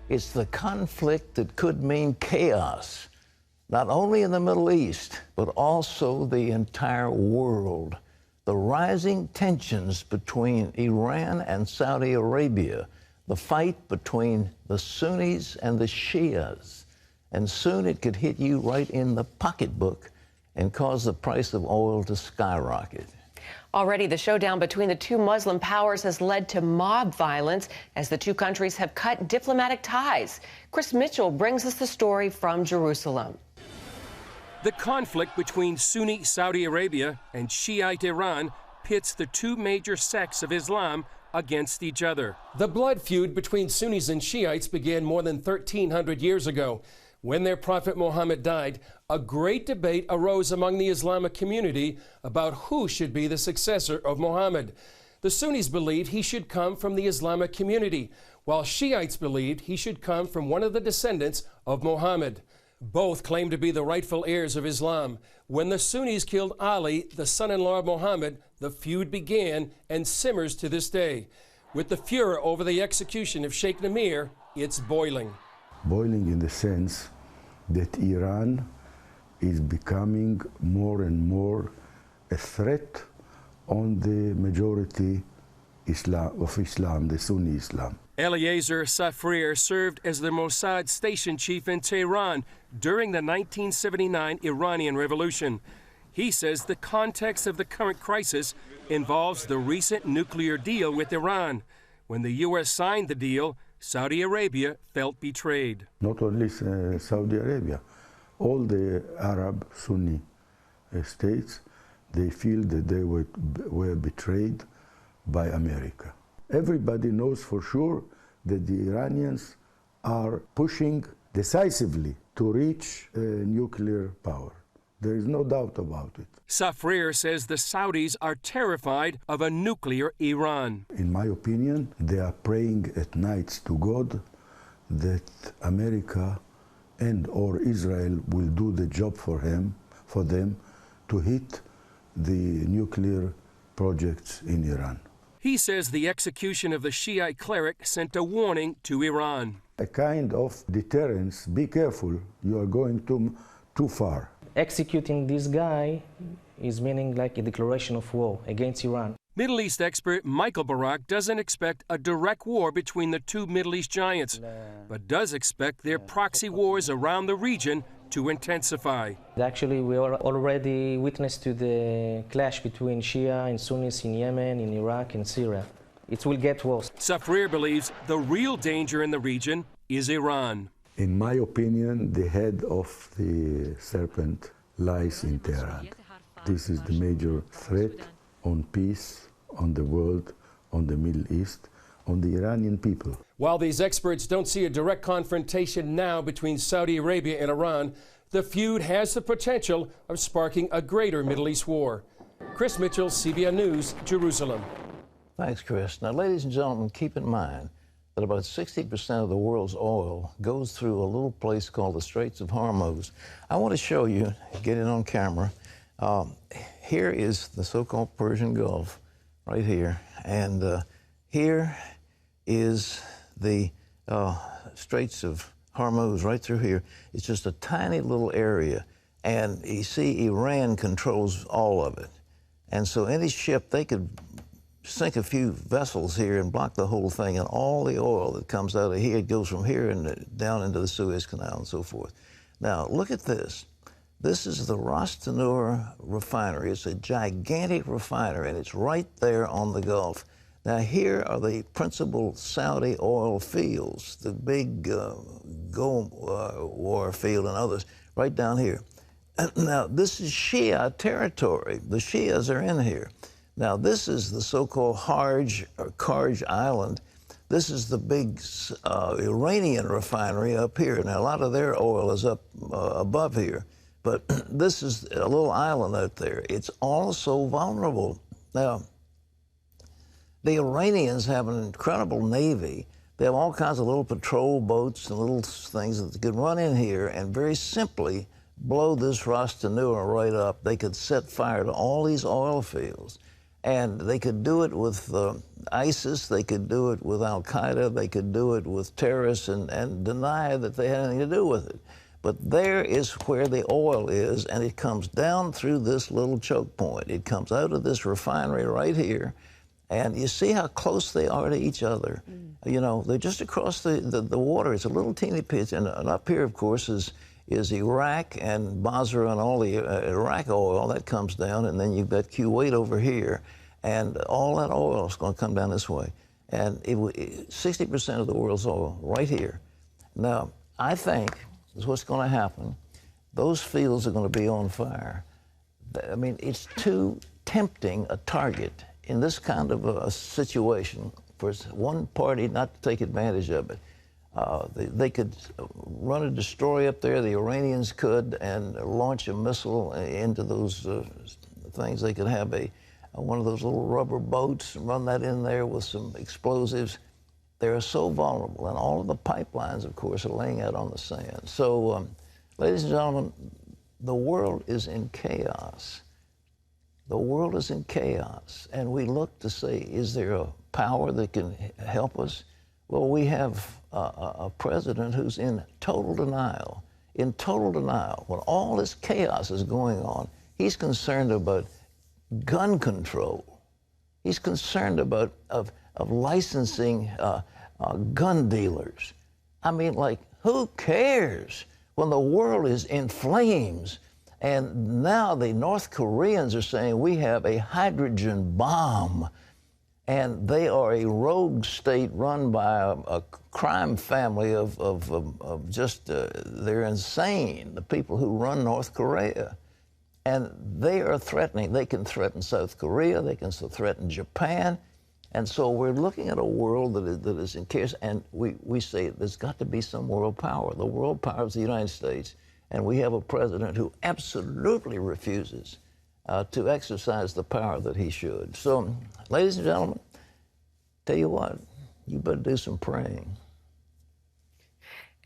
It's the conflict that could mean chaos, not only in the Middle East, but also the entire world. The rising tensions between Iran and Saudi Arabia, the fight between the Sunnis and the Shias, and soon it could hit you right in the pocketbook and cause the price of oil to skyrocket. Already, the showdown between the two Muslim powers has led to mob violence as the two countries have cut diplomatic ties. Chris Mitchell brings us the story from Jerusalem. The conflict between Sunni Saudi Arabia and Shiite Iran pits the two major sects of Islam against each other. The blood feud between Sunnis and Shiites began more than 1,300 years ago. When their prophet Muhammad died, a great debate arose among the Islamic community about who should be the successor of Muhammad. The Sunnis believed he should come from the Islamic community, while Shiites believed he should come from one of the descendants of Muhammad. Both claimed to be the rightful heirs of Islam. When the Sunnis killed Ali, the son-in-law of Muhammad, the feud began and simmers to this day. With the furor over the execution of Sheikh Namir, it's boiling. Boiling in the sense that Iran is becoming more and more a threat on the majority of Islam, the Sunni Islam. Eliezer Safrir served as the Mossad station chief in Tehran during the 1979 Iranian Revolution. He says the context of the current crisis involves the recent nuclear deal with Iran. When the U.S. signed the deal, Saudi Arabia felt betrayed. Not only Saudi Arabia, all the Arab Sunni states, they feel that they were betrayed by America. Everybody knows for sure that the Iranians are pushing decisively to reach nuclear power. There is no doubt about it. Safrir says the Saudis are terrified of a nuclear Iran. In my opinion, they are praying at nights to God that America and or Israel will do the job for them to hit the nuclear projects in Iran. He says the execution of the Shiite cleric sent a warning to Iran. A kind of deterrence, be careful, you are going too far. Executing this guy is meaning like a declaration of war against Iran. Middle East expert Michael Barak doesn't expect a direct war between the two Middle East giants, but does expect their proxy wars around the region to intensify. Actually, we are already witness to the clash between Shia and Sunnis in Yemen, in Iraq, and Syria. It will get worse. Safrir believes the real danger in the region is Iran. In my opinion, the head of the serpent lies in Tehran. This is the major threat on peace, on the world, on the Middle East, on the Iranian people. While these experts don't see a direct confrontation now between Saudi Arabia and Iran, the feud has the potential of sparking a greater Middle East war. Chris Mitchell, CBN News, Jerusalem. Thanks, Chris. Now, ladies and gentlemen, keep in mind that about 60% of the world's oil goes through a little place called the Straits of Hormuz. I want to show you, get it on camera. Here is the so-called Persian Gulf, right here. And here is the Straits of Hormuz, right through here. It's just a tiny little area. And you see, Iran controls all of it. And so any ship, they could sink a few vessels here and block the whole thing, and all the oil that comes out of here, it goes from here and down into the Suez Canal and so forth. Now, look at this. This is the Ras Tanur refinery. It's a gigantic refinery, and it's right there on the Gulf. Now, here are the principal Saudi oil fields, the big Ghawar field and others, right down here. Now, this is Shia territory. The Shias are in here. Now, this is the so-called Harj or Karj Island. This is the big Iranian refinery up here. Now, a lot of their oil is up above here, but this is a little island out there. It's also vulnerable. Now, the Iranians have an incredible navy. They have all kinds of little patrol boats and little things that could run in here and very simply blow this Ras Tanur right up. They could set fire to all these oil fields. And they could do it with ISIS, they could do it with Al-Qaeda, they could do it with terrorists and deny that they had anything to do with it. But there is where the oil is, and it comes down through this little choke point. It comes out of this refinery right here, and you see how close they are to each other. You know, they're just across the water. It's a little teeny pitch, and up here, of course, is Iraq and Basra and all the Iraq oil that comes down, and then you've got Kuwait over here, and all that oil is going to come down this way. And 60% of the world's oil right here. Now, I think is what's going to happen. Those fields are going to be on fire. I mean, it's too tempting a target in this kind of a situation for one party not to take advantage of it. They could run a destroyer up there, the Iranians could, and launch a missile into those things. They could have one of those little rubber boats, run that in there with some explosives. They're so vulnerable, and all of the pipelines, of course, are laying out on the sand. So, ladies and gentlemen, the world is in chaos. The world is in chaos, and we look to say, is there a power that can help us? Well, we have a president who's in total denial. In total denial. When all this chaos is going on, he's concerned about gun control. He's concerned about of licensing gun dealers. I mean, like, who cares when the world is in flames? And now the North Koreans are saying we have a hydrogen bomb. And they are a rogue state run by a crime family of just, they're insane, the people who run North Korea. And they are threatening. They can threaten South Korea. They can threaten Japan. And so we're looking at a world that is in chaos. And we say there's got to be some world power. The world power is the United States. And we have a president who absolutely refuses to exercise the power that he should. So, ladies and gentlemen, tell you what, you better do some praying.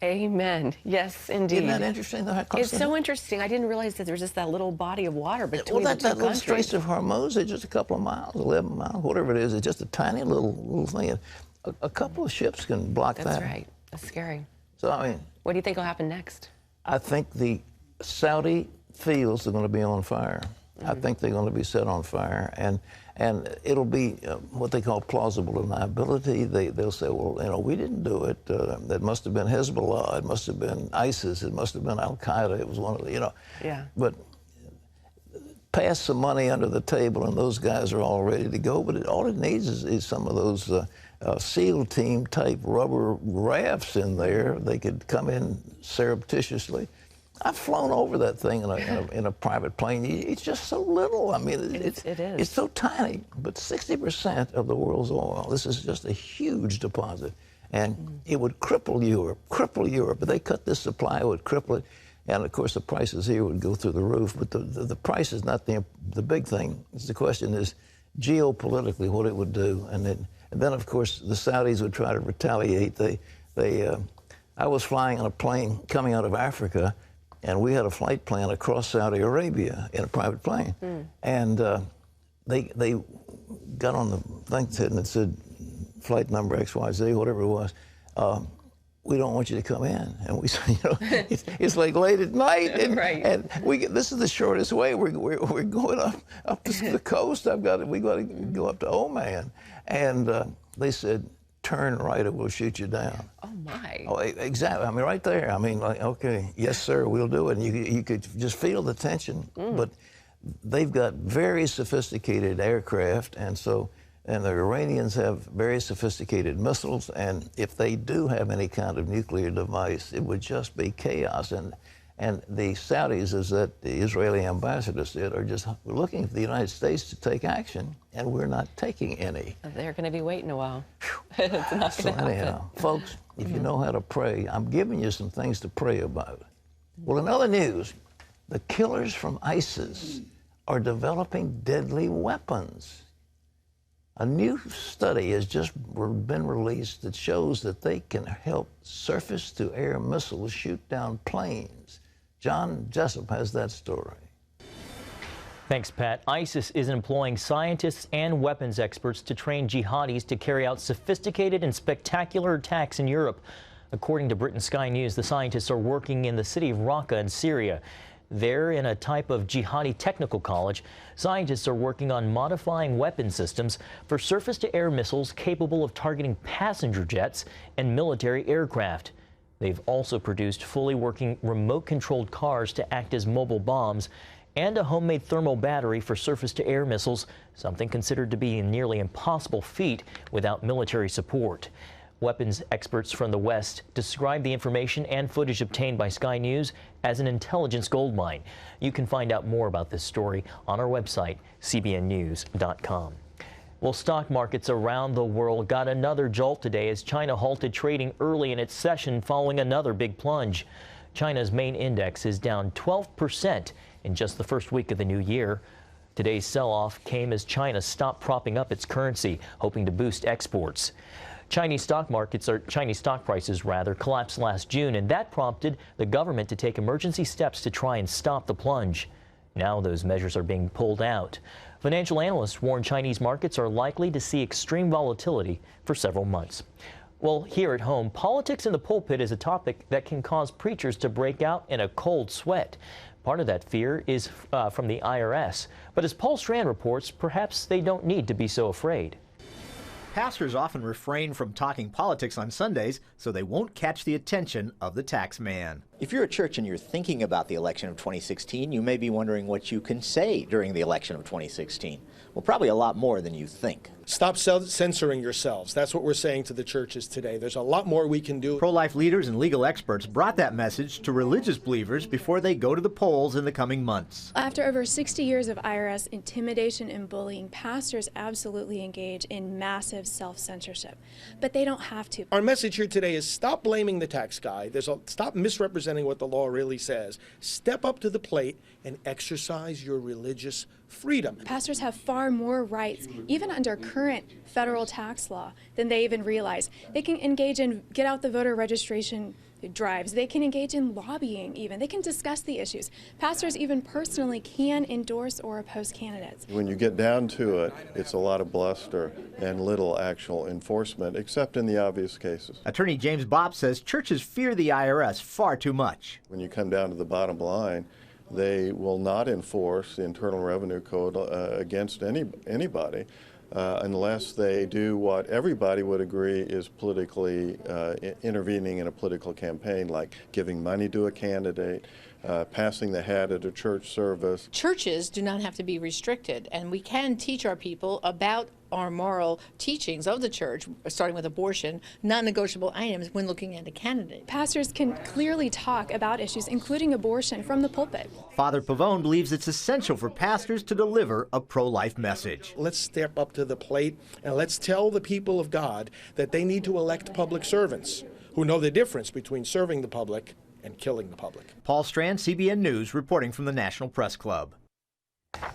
Amen. Yes, indeed. Isn't that interesting? It's so interesting. I didn't realize that there was just that little body of water between the two that little countries. Straits of Hormuz is just a couple of miles, 11 miles, whatever it is. It's just a tiny little thing. A couple of ships can block that. That's right. That's scary. So, I mean, what do you think will happen next? I think the Saudi fields are going to be on fire. I think they're going to be set on fire, and it'll be what they call plausible deniability. They'll say, well, you know, we didn't do it. That must have been Hezbollah. It must have been ISIS. It must have been Al-Qaeda. It was one of the, you know. Yeah. But pass some money under the table, and those guys are all ready to go. But all it needs is some of those SEAL team type rubber rafts in there. They could come in surreptitiously. I've flown over that thing in a private plane. It's just so little. I mean, it is. It's so tiny. But 60% of the world's oil. This is just a huge deposit, and it would cripple Europe. But they cut this supply, it would cripple it, and of course the prices here would go through the roof. But the price is not the big thing. The question is geopolitically what it would do, and then of course the Saudis would try to retaliate. I was flying on a plane coming out of Africa. And we had a flight plan across Saudi Arabia in a private plane. And they got on the thing and it said, flight number XYZ, whatever it was, we don't want you to come in. And we said, you know, it's like late at night. And, right. And this is the shortest way. We're going up to the coast. We got to go up to Oman. And they said, turn right or we'll shoot you down. Oh, my. Oh, exactly. I mean, right there. I mean, like, okay, yes, sir, we'll do it. And you could just feel the tension. But they've got very sophisticated aircraft, and the Iranians have very sophisticated missiles. And if they do have any kind of nuclear device, it would just be chaos. And the Saudis, as that the Israeli ambassador said, are just looking for the United States to take action, and we're not taking any. They're going to be waiting a while. It's not going to happen. Folks, if you know how to pray, I'm giving you some things to pray about. Well, in other news, the killers from ISIS are developing deadly weapons. A new study has just been released that shows that they can help surface-to-air missiles shoot down planes. John Jessup has that story. Thanks, Pat. ISIS is employing scientists and weapons experts to train jihadis to carry out sophisticated and spectacular attacks in Europe. According to Britain's Sky News, the scientists are working in the city of Raqqa in Syria. There, in a type of jihadi technical college, scientists are working on modifying weapon systems for surface-to-air missiles capable of targeting passenger jets and military aircraft. They've also produced fully working remote-controlled cars to act as mobile bombs and a homemade thermal battery for surface-to-air missiles, something considered to be a nearly impossible feat without military support. Weapons experts from the West describe the information and footage obtained by Sky News as an intelligence goldmine. You can find out more about this story on our website, cbnnews.com. Well, stock markets around the world got another jolt today as China halted trading early in its session following another big plunge. China's main index is down 12% in just the first week of the new year. Today's sell-off came as China stopped propping up its currency, hoping to boost exports. Chinese stock prices collapsed last June, and that prompted the government to take emergency steps to try and stop the plunge. Now those measures are being pulled out. Financial analysts warn Chinese markets are likely to see extreme volatility for several months. Well, here at home, politics in the pulpit is a topic that can cause preachers to break out in a cold sweat. Part of that fear is from the IRS. But as Paul Strand reports, perhaps they don't need to be so afraid. Pastors often refrain from talking politics on Sundays so they won't catch the attention of the tax man. If you're a church and you're thinking about the election of 2016, you may be wondering what you can say during the election of 2016. Well, probably a lot more than you think. Stop censoring yourselves. That's what we're saying to the churches today. There's a lot more we can do. Pro-life leaders and legal experts brought that message to religious believers before they go to the polls in the coming months. After over 60 years of IRS intimidation and bullying, pastors absolutely engage in massive self-censorship, but they don't have to. Our message here today is stop blaming the tax guy. Stop misrepresenting what the law really says. Step up to the plate and exercise your religious freedom. Pastors have far more rights, even under current federal tax law, than they even realize. They can engage in get out the voter registration drives. They can engage in lobbying even. They can discuss the issues. Pastors even personally can endorse or oppose candidates. When you get down to it, it's a lot of bluster and little actual enforcement, except in the obvious cases. Attorney James Bopp says churches fear the IRS far too much. When you come down to the bottom line, they will not enforce the Internal Revenue Code against anybody unless they do what everybody would agree is politically intervening in a political campaign, like giving money to a candidate, passing the hat at a church service. Churches do not have to be restricted, and we can teach our people about our moral teachings of the church, starting with abortion, non-negotiable items when looking at a candidate. Pastors can clearly talk about issues, including abortion, from the pulpit. Father Pavone believes it's essential for pastors to deliver a pro-life message. Let's step up to the plate and let's tell the people of God that they need to elect public servants who know the difference between serving the public and killing the public. Paul Strand, CBN News, reporting from the National Press Club.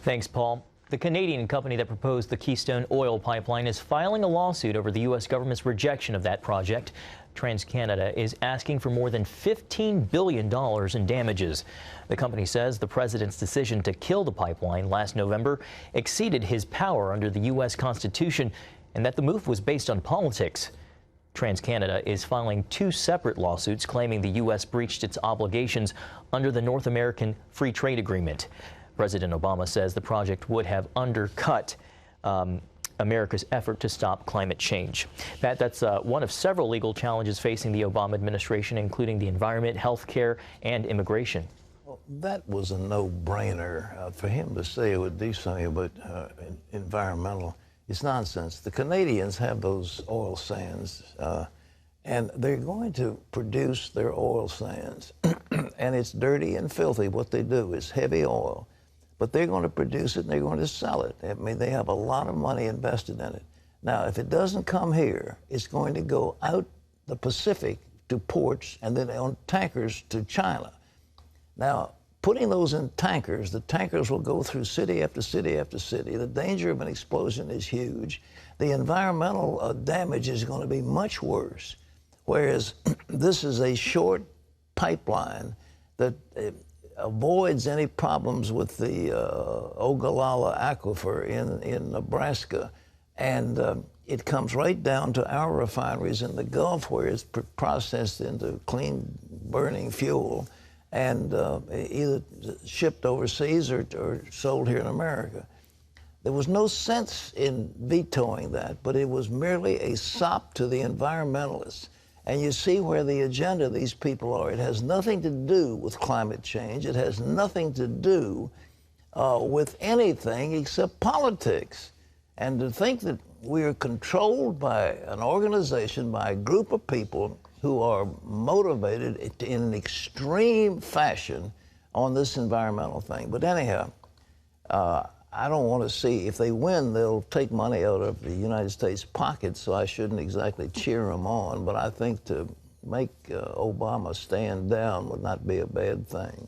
Thanks, Paul. The Canadian company that proposed the Keystone Oil Pipeline is filing a lawsuit over the U.S. government's rejection of that project. TransCanada is asking for more than $15 billion in damages. The company says the president's decision to kill the pipeline last November exceeded his power under the U.S. Constitution and that the move was based on politics. TransCanada is filing two separate lawsuits claiming the U.S. breached its obligations under the North American Free Trade Agreement. President Obama says the project would have undercut America's effort to stop climate change. That's one of several legal challenges facing the Obama administration, including the environment, health care, and immigration. Well, that was a no-brainer for him to say it would do something about environmental. It's nonsense. The Canadians have those oil sands, and they're going to produce their oil sands. And it's dirty and filthy. What they do is heavy oil. But they're going to produce it and they're going to sell it. I mean, they have a lot of money invested in it. Now, if it doesn't come here, it's going to go out the Pacific to ports and then on tankers to China. Now, putting those in tankers, the tankers will go through city after city after city. The danger of an explosion is huge. The environmental damage is going to be much worse. Whereas this is a short pipeline that avoids any problems with the Ogallala aquifer in Nebraska. And it comes right down to our refineries in the Gulf, where it's processed into clean burning fuel and either shipped overseas or sold here in America. There was no sense in vetoing that, but it was merely a sop to the environmentalists. And you see where the agenda of these people are. It has nothing to do with climate change. It has nothing to do with anything except politics. And to think that we are controlled by an organization, by a group of people who are motivated in an extreme fashion on this environmental thing. But anyhow, I don't want to see, if they win, they'll take money out of the United States pocket, so I shouldn't exactly cheer them on. But I think to make Obama stand down would not be a bad thing.